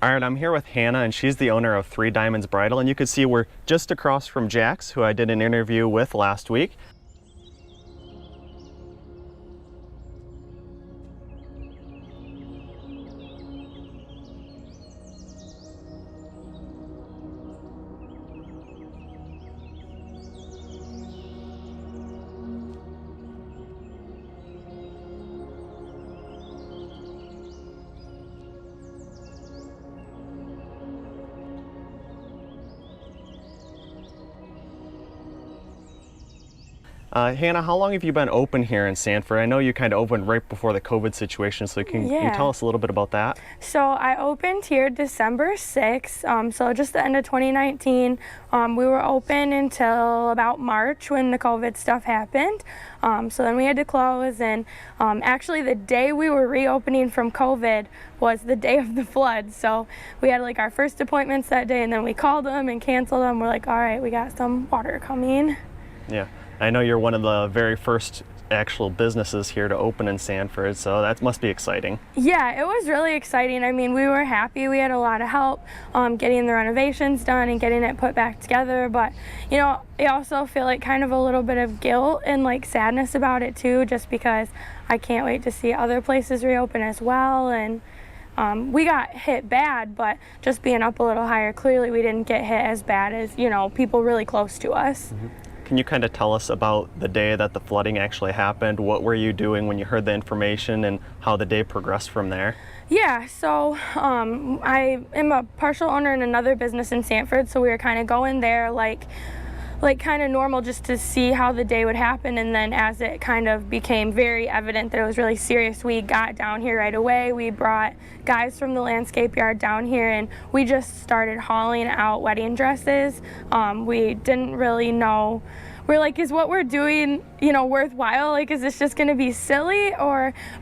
All right, I'm here with Hannah, and she's the owner of Three Diamonds Bridal, and you can see we're just across from Jax, who I did an interview with last week. Hannah, how long have you been open here in Sanford? I know you kind of opened right before the COVID situation, so can you tell us a little bit about that? So I opened here December 6th, so just the end of 2019. We were open until about March when the COVID stuff happened. So then we had to close, and actually the day we were reopening from COVID was the day of the flood. So we had like our first appointments that day, and then we called them and canceled them. We're like, all right, we got some water coming. Yeah. I know you're one of the very first actual businesses here to open in Sanford, so that must be exciting. Yeah, it was really exciting. I mean, we were happy. We had a lot of help getting the renovations done and getting it put back together, but you know, I also feel like kind of a little bit of guilt and like sadness about it too, just because I can't wait to see other places reopen as well. And we got hit bad, but just being up a little higher, clearly we didn't get hit as bad as, you know, people really close to us. Mm-hmm. Can you kind of tell us about the day that the flooding actually happened? What were you doing when you heard the information and how the day progressed from there? Yeah, so I am a partial owner in another business in Sanford, so we were kind of going there like kind of normal just to see how the day would happen, and then as it kind of became very evident that it was really serious, we got down here right away. We brought guys from the landscape yard down here, and we just started hauling out wedding dresses. We didn't really know. We're like, is what we're doing, you know, worthwhile? Like, is this just gonna be silly?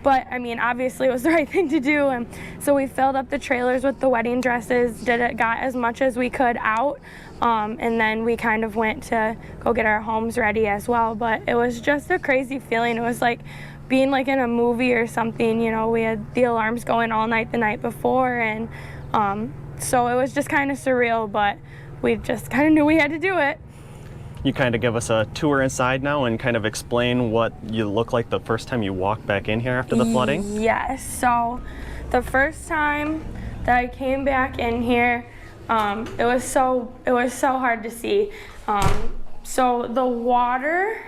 But I mean, obviously it was the right thing to do. And so we filled up the trailers with the wedding dresses, got as much as we could out. And then we kind of went to go get our homes ready as well. But it was just a crazy feeling. It was like being like in a movie or something, you know. We had the alarms going all night the night before. And so it was just kind of surreal, but we just kind of knew we had to do it. You kind of give us a tour inside now and kind of explain what you look like the first time you walked back in here after the flooding? Yes, so the first time that I came back in here, it was so hard to see. So the water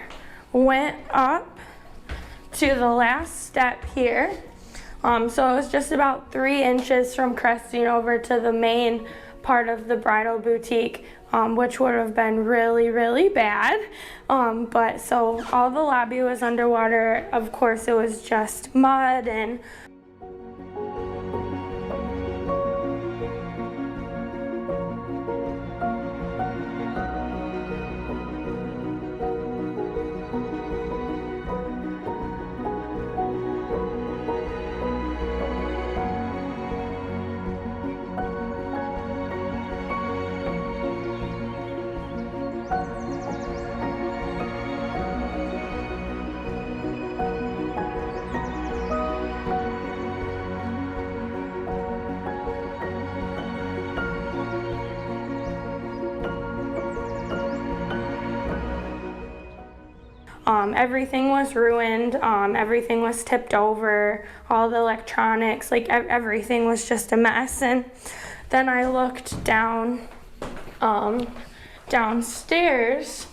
went up to the last step here. So it was just about 3 inches from cresting over to the main part of the bridal boutique, which would have been really, really bad. But so all the lobby was underwater. Of course, it was just mud and everything was ruined, everything was tipped over, all the electronics, like everything was just a mess. And then I looked down, downstairs,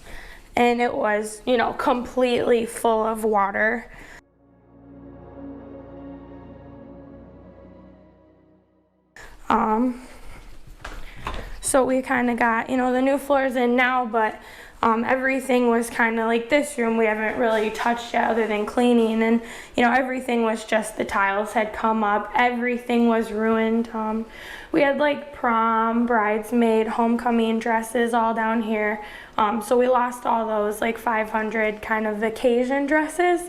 and it was, you know, completely full of water. So we kind of got, you know, the new floors in now, but everything was kind of like this room we haven't really touched yet other than cleaning, and you know, everything was just, the tiles had come up, everything was ruined. We had like prom, bridesmaid, homecoming dresses all down here, so we lost all those, like 500 kind of occasion dresses.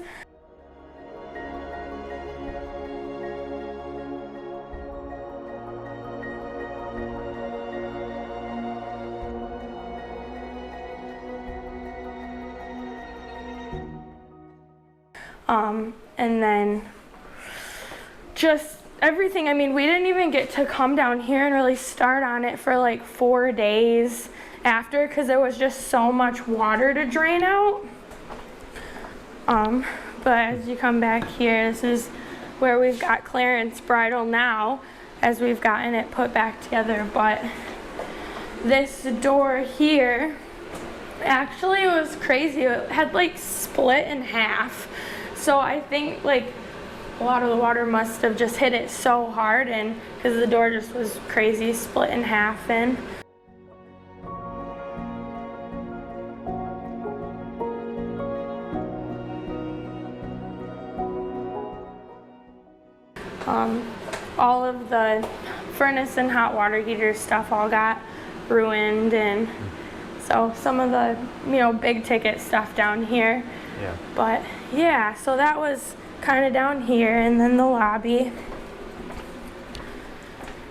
And then just everything. I mean, we didn't even get to come down here and really start on it for like 4 days after, because there was just so much water to drain out. But as you come back here, this is where we've got Clarence Bridal now, as we've gotten it put back together. But this door here, actually, it was crazy. It had like split in half. So I think like a lot of the water must have just hit it so hard, and because the door just was crazy, split in half. And all of the furnace and hot water heater stuff all got ruined, and so some of the, you know, big ticket stuff down here. Yeah. But yeah, so that was kind of down here, and then the lobby.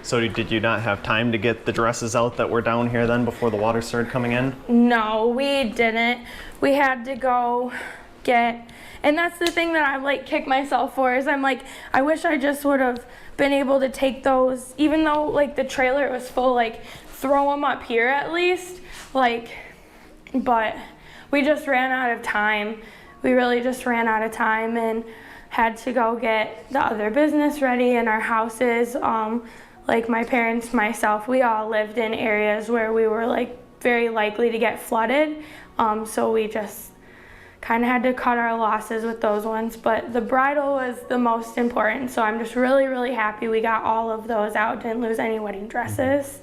So did you not have time to get the dresses out that were down here then before the water started coming in? No, we didn't. We had to go get, and that's the thing that I like kick myself for, is I'm like, I wish I just would have been able to take those, even though like the trailer was full, like throw them up here at least, like, but we just ran out of time. We really just ran out of time and had to go get the other business ready, and our houses, like my parents, myself, we all lived in areas where we were like very likely to get flooded. So we just kind of had to cut our losses with those ones. But the bridal was the most important, so I'm just really, really happy we got all of those out, didn't lose any wedding dresses.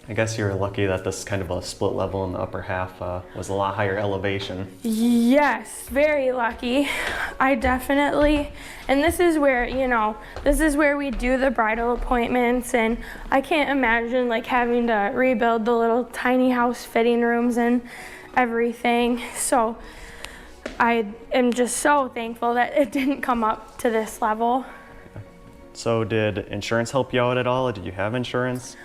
I guess you're lucky that this kind of a split level in the upper half was a lot higher elevation. Yes, very lucky. I definitely, and this is where, you know, this is where we do the bridal appointments, and I can't imagine like having to rebuild the little tiny house fitting rooms and everything. So I am just so thankful that it didn't come up to this level. So did insurance help you out at all? Did you have insurance?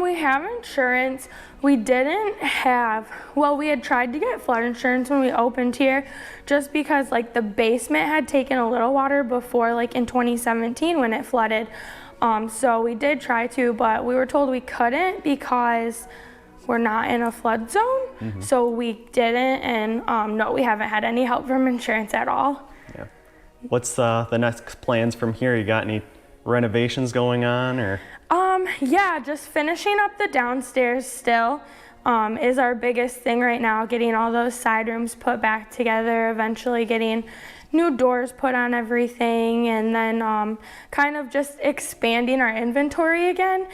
We have insurance. We didn't have, well, we had tried to get flood insurance when we opened here, just because like the basement had taken a little water before, like in 2017 when it flooded. So we did try to, but we were told we couldn't because we're not in a flood zone. So we didn't, and no, we haven't had any help from insurance at all. Yeah. What's the next plans from here? You got any renovations going on, or? Yeah, just finishing up the downstairs still is our biggest thing right now, getting all those side rooms put back together, eventually getting new doors put on everything, and then kind of just expanding our inventory again.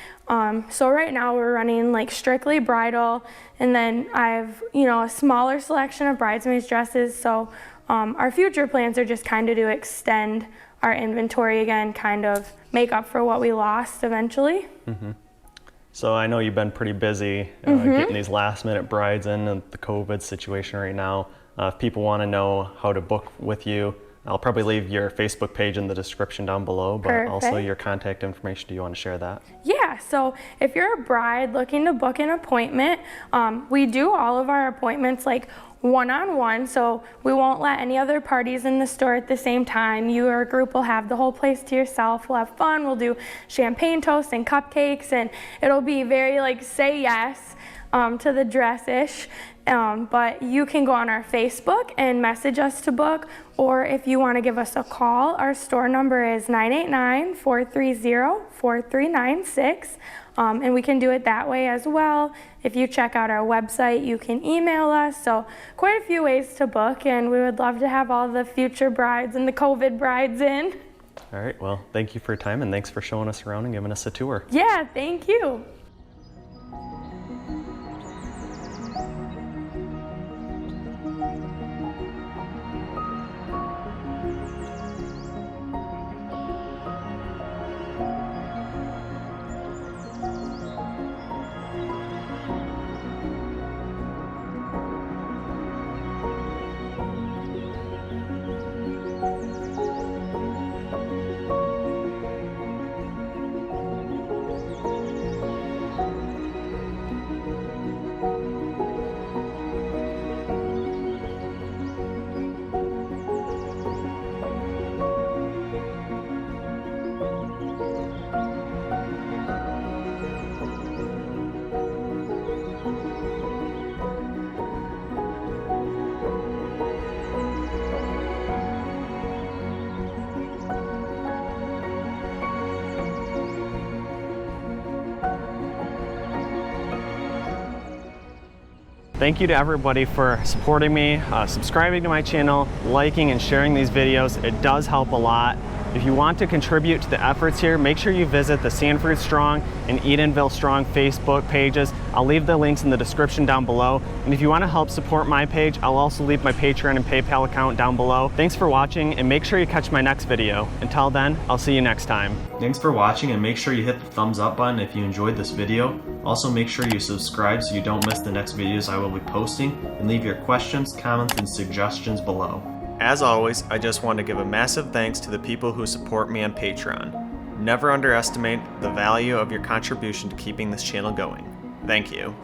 So right now we're running like strictly bridal, and then I have, you know, a smaller selection of bridesmaids dresses. So our future plans are just kind of to extend our inventory again, kind of make up for what we lost eventually. So I know you've been pretty busy getting these last minute brides in and the COVID situation right now. If people want to know how to book with you, I'll probably leave your Facebook page in the description down below, but also your contact information. Do you want to share that? Yeah, so if you're a bride looking to book an appointment, we do all of our appointments like one-on-one, so we won't let any other parties in the store at the same time. You or a group will have the whole place to yourself. We'll have fun. We'll do champagne toast and cupcakes, and it'll be very like say yes to the dress-ish. But you can go on our Facebook and message us to book, or if you want to give us a call, our store number is 989-430-4396. And we can do it that way as well. If you check out our website, you can email us. So quite a few ways to book, and we would love to have all the future brides and the COVID brides in. All right, well, thank you for your time, and thanks for showing us around and giving us a tour. Yeah, thank you. Thank you to everybody for supporting me, subscribing to my channel, liking and sharing these videos. It does help a lot. If you want to contribute to the efforts here, make sure you visit the Sanford Strong and Edenville Strong Facebook pages. I'll leave the links in the description down below. And if you want to help support my page, I'll also leave my Patreon and PayPal account down below. Thanks for watching, and make sure you catch my next video. Until then, I'll see you next time. Thanks for watching, and make sure you hit the thumbs up button if you enjoyed this video. Also, make sure you subscribe so you don't miss the next videos I will be posting, and leave your questions, comments, and suggestions below. As always, I just want to give a massive thanks to the people who support me on Patreon. Never underestimate the value of your contribution to keeping this channel going. Thank you.